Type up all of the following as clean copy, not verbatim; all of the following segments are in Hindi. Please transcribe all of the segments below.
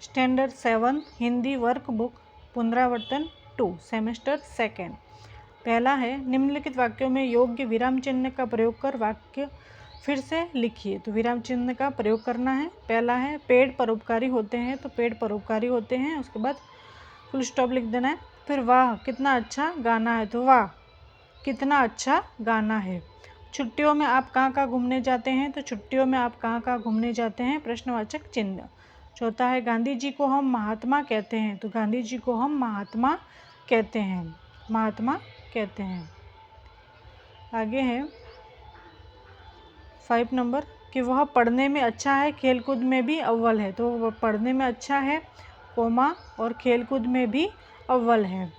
स्टैंडर्ड 7 हिंदी वर्कबुक पुनरावर्तन 2 सेमेस्टर 2। पहला है निम्नलिखित वाक्यों में योग्य विराम चिन्ह का प्रयोग कर वाक्य फिर से लिखिए। तो विराम चिन्ह का प्रयोग करना है। पहला है पेड़ परोपकारी होते हैं, तो पेड़ परोपकारी होते हैं। उसके बाद फुल स्टॉप लिख देना है। फिर वाह कितना अच्छा गाना है, तो वाह कितना अच्छा गाना है। छुट्टियों में आप कहाँ घूमने जाते हैं, तो छुट्टियों में आप कहाँ घूमने जाते हैं, प्रश्नवाचक चिन्ह। चौथा है गांधी जी को हम महात्मा कहते हैं, तो गांधी जी को हम महात्मा कहते हैं, महात्मा कहते हैं। आगे है 5 नंबर कि वह पढ़ने में अच्छा है, खेलकूद में भी अव्वल है। तो वह पढ़ने में अच्छा है, कोमा, और खेलकूद में भी अव्वल है।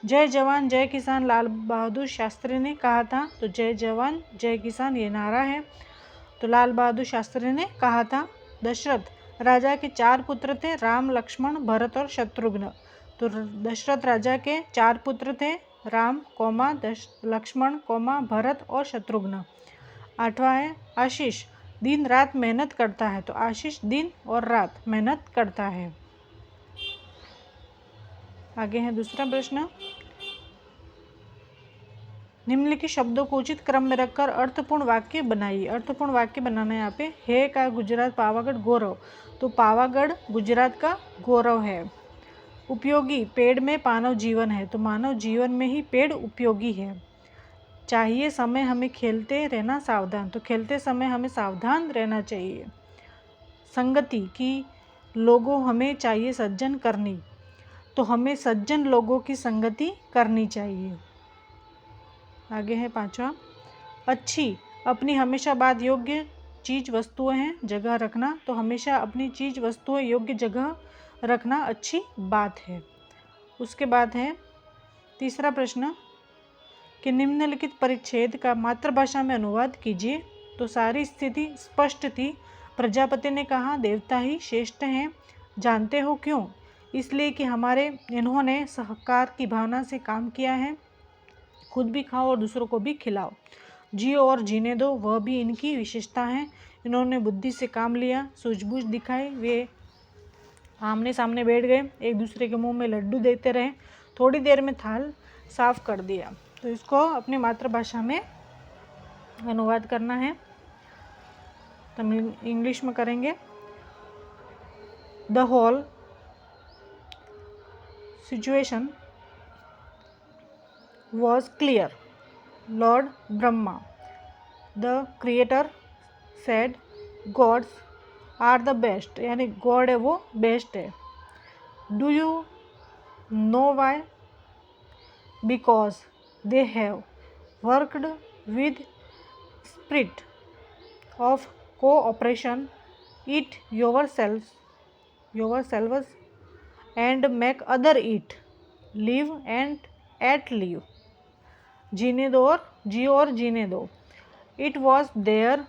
जय जवान जय किसान लाल बहादुर शास्त्री ने कहा था, तो जय जवान जय किसान ये नारा है, तो लाल बहादुर शास्त्री ने कहा था। दशरथ राजा के 4 पुत्र थे, राम लक्ष्मण भरत और शत्रुघ्न। तो दशरथ राजा के 4 पुत्र थे, राम कोमा लक्ष्मण कोमा भरत और शत्रुघ्न। 8वां है आशीष दिन रात मेहनत करता है, तो आशीष दिन और रात मेहनत करता है। आगे है दूसरा प्रश्न, निम्नलिखित शब्दों को उचित क्रम में रखकर अर्थपूर्ण वाक्य बनाइए। अर्थपूर्ण वाक्य बनाना है यहाँ पे। है का गुजरात पावागढ़ गौरव, तो पावागढ़ गुजरात का गौरव है। उपयोगी पेड़ में मानव जीवन है, तो मानव जीवन में ही पेड़ उपयोगी है। चाहिए समय हमें खेलते रहना सावधान, तो खेलते समय हमें सावधान रहना चाहिए। संगति की लोगों हमें चाहिए सज्जन करनी, तो हमें सज्जन लोगों की संगति करनी चाहिए। आगे है 5वां अच्छी अपनी हमेशा बात योग्य चीज़ वस्तुएं हैं जगह रखना, तो हमेशा अपनी चीज़ वस्तुएं योग्य जगह रखना अच्छी बात है। उसके बाद है तीसरा प्रश्न कि निम्नलिखित परिच्छेद का मातृभाषा में अनुवाद कीजिए। तो सारी स्थिति स्पष्ट थी। प्रजापति ने कहा देवता ही श्रेष्ठ हैं, जानते हो क्यों? इसलिए कि इन्होंने सहकार की भावना से काम किया है। खुद भी खाओ और दूसरों को भी खिलाओ, जियो और जीने दो, वह भी इनकी विशेषता है। इन्होंने बुद्धि से काम लिया, सूझबूझ दिखाई, वे आमने सामने बैठ गए, एक दूसरे के मुंह में लड्डू देते रहे, थोड़ी देर में थाल साफ कर दिया। तो इसको अपनी मातृभाषा में अनुवाद करना है, तो हम इंग्लिश में करेंगे। The whole situation was clear. Lord Brahma, the creator, said gods are the best, यानी गॉड है वो बेस्ट है। Do you know why? Because they have worked with spirit of cooperation, eat yourselves and make other eat, live and at live, जीने दो और जियो और जीने दो। It was their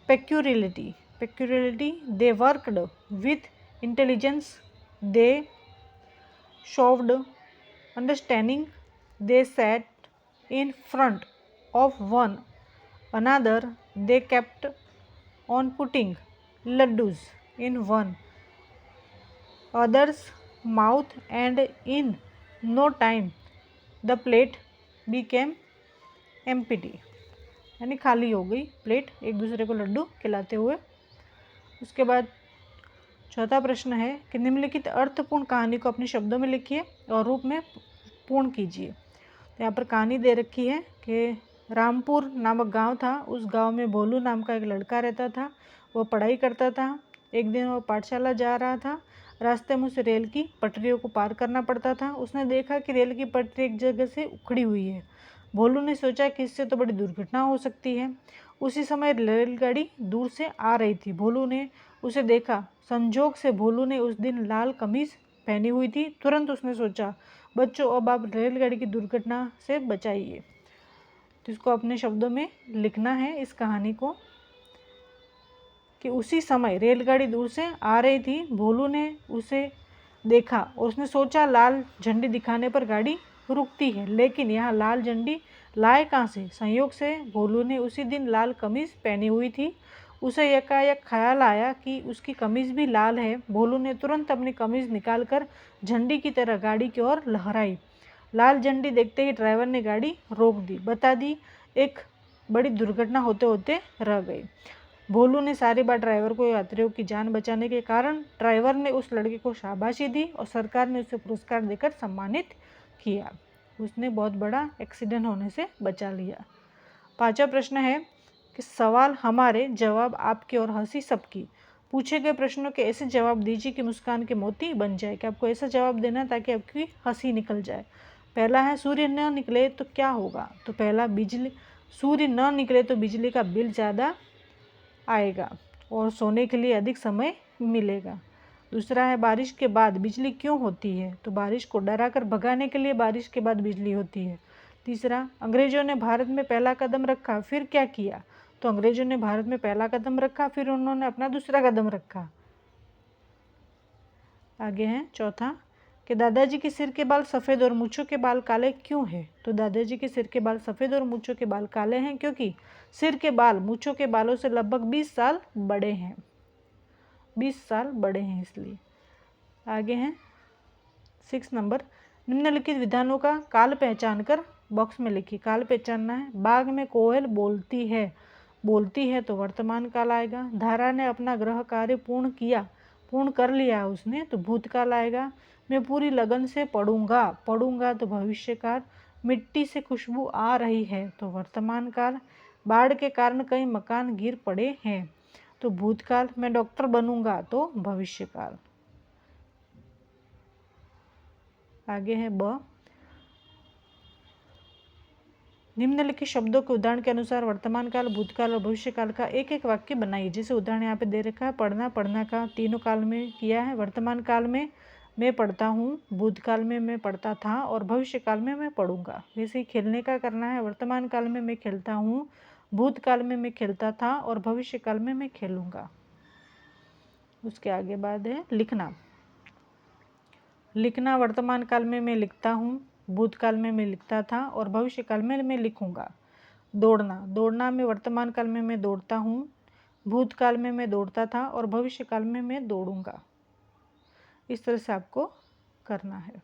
peculiarity, they worked with intelligence, they showed understanding, they sat in front of one another, they kept on putting laddus in one other's mouth, and in no time the plate became empty, यानी खाली हो गई प्लेट एक दूसरे को लड्डू खिलाते हुए। उसके बाद चौथा प्रश्न है कि निम्नलिखित अर्थपूर्ण कहानी को अपने शब्दों में लिखिए और रूप में पूर्ण कीजिए। तो यहाँ पर कहानी दे रखी है कि रामपुर नामक गांव था, उस गांव में भोलू नाम का एक लड़का रहता था। वो पढ़ाई करता था। एक दिन वो पाठशाला जा रहा था, रास्ते में उसे रेल की पटरियों को पार करना पड़ता था। उसने देखा कि रेल की पटरी एक जगह से उखड़ी हुई है। भोलू ने सोचा कि इससे तो बड़ी दुर्घटना हो सकती है। उसी समय रेलगाड़ी दूर से आ रही थी। भोलू ने उसे देखा। संजोग से भोलू ने उस दिन लाल कमीज पहनी हुई थी। तुरंत उसने सोचा, बच्चों अब आप रेलगाड़ी की दुर्घटना से बचाइए। तो इसको अपने शब्दों में लिखना है इस कहानी को कि उसी समय रेलगाड़ी दूर से आ रही थी। भोलू ने उसे देखा और उसने सोचा लाल झंडी दिखाने पर गाड़ी रुकती है, लेकिन यहाँ लाल झंडी लाए कहाँ से? संयोग से भोलू ने उसी दिन लाल कमीज पहनी हुई थी। उसे एकाएक ख्याल आया कि उसकी कमीज भी लाल है। भोलू ने तुरंत अपनी कमीज निकालकर झंडी की तरह गाड़ी की ओर लहराई। लाल झंडी देखते ही ड्राइवर ने गाड़ी रोक दी, बता दी एक बड़ी दुर्घटना होते होते रह गई। भोलू ने सारी बात ड्राइवर को यात्रियों की जान बचाने के कारण ड्राइवर ने उस लड़के को शाबाशी दी और सरकार ने उसे पुरस्कार देकर सम्मानित किया। उसने बहुत बड़ा एक्सीडेंट होने से बचा लिया। 5वां प्रश्न है कि सवाल हमारे, जवाब आपके और हंसी सबकी। पूछे गए प्रश्नों के ऐसे जवाब दीजिए कि मुस्कान के मोती बन जाए। कि आपको ऐसा जवाब देना है ताकि आपकी हंसी निकल जाए। पहला है सूर्य न निकले तो क्या होगा। तो पहला, बिजली, सूर्य न निकले तो बिजली का बिल ज़्यादा आएगा और सोने के लिए अधिक समय मिलेगा। दूसरा है बारिश के बाद बिजली क्यों होती है। तो बारिश को डरा कर भगाने के लिए बारिश के बाद बिजली होती है। तीसरा, अंग्रेजों ने भारत में पहला कदम रखा फिर क्या किया। तो अंग्रेजों ने भारत में पहला कदम रखा फिर उन्होंने अपना दूसरा कदम रखा। आगे है चौथा कि दादाजी के सिर के बाल सफ़ेद और मूंछों के बाल काले क्यों हैं। तो दादाजी के सिर के बाल सफ़ेद और मूंछों के बाल काले हैं क्योंकि सिर के बाल मूंछों के बालों से लगभग 20 साल बड़े हैं। 20 साल बड़े हैं इसलिए। आगे हैं 6 नंबर, निम्नलिखित विधानों का काल पहचान कर बॉक्स में लिखिए। काल पहचानना है। बाग में कोयल बोलती है। बोलती है तो वर्तमान काल आएगा। धारा ने अपना गृह कार्य पूर्ण कर लिया उसने, तो भूतकाल आएगा। मैं पूरी लगन से पढ़ूंगा तो भविष्यकाल। मिट्टी से खुशबू आ रही है तो वर्तमान काल। बाढ़ के कारण कई मकान गिर पड़े हैं तो भूतकाल। मैं डॉक्टर बनूंगा तो भविष्यकाल। आगे है ब, निम्नलिखित शब्दों के उदाहरण के अनुसार वर्तमान काल, भूतकाल और भविष्यकाल का एक एक वाक्य बनाइए। जैसे उदाहरण यहाँ पे दे रखा है, पढ़ना का तीनों काल में किया है। वर्तमान काल में मैं पढ़ता हूँ, भूतकाल में मैं पढ़ता था और भविष्य काल में मैं पढ़ूंगा। वैसे ही खेलने का करना है। वर्तमान काल में मैं खेलता हूँ, भूतकाल में मैं खेलता था और भविष्य काल में मैं खेलूंगा। उसके आगे बाद है लिखना वर्तमान काल में मैं लिखता हूँ, भूतकाल में मैं लिखता था और भविष्य काल में मैं लिखूंगा। दौड़ना में वर्तमान काल में मैं दौड़ता हूँ, भूतकाल में मैं दौड़ता था और भविष्य काल में मैं दौड़ूंगा। इस तरह से आपको करना है।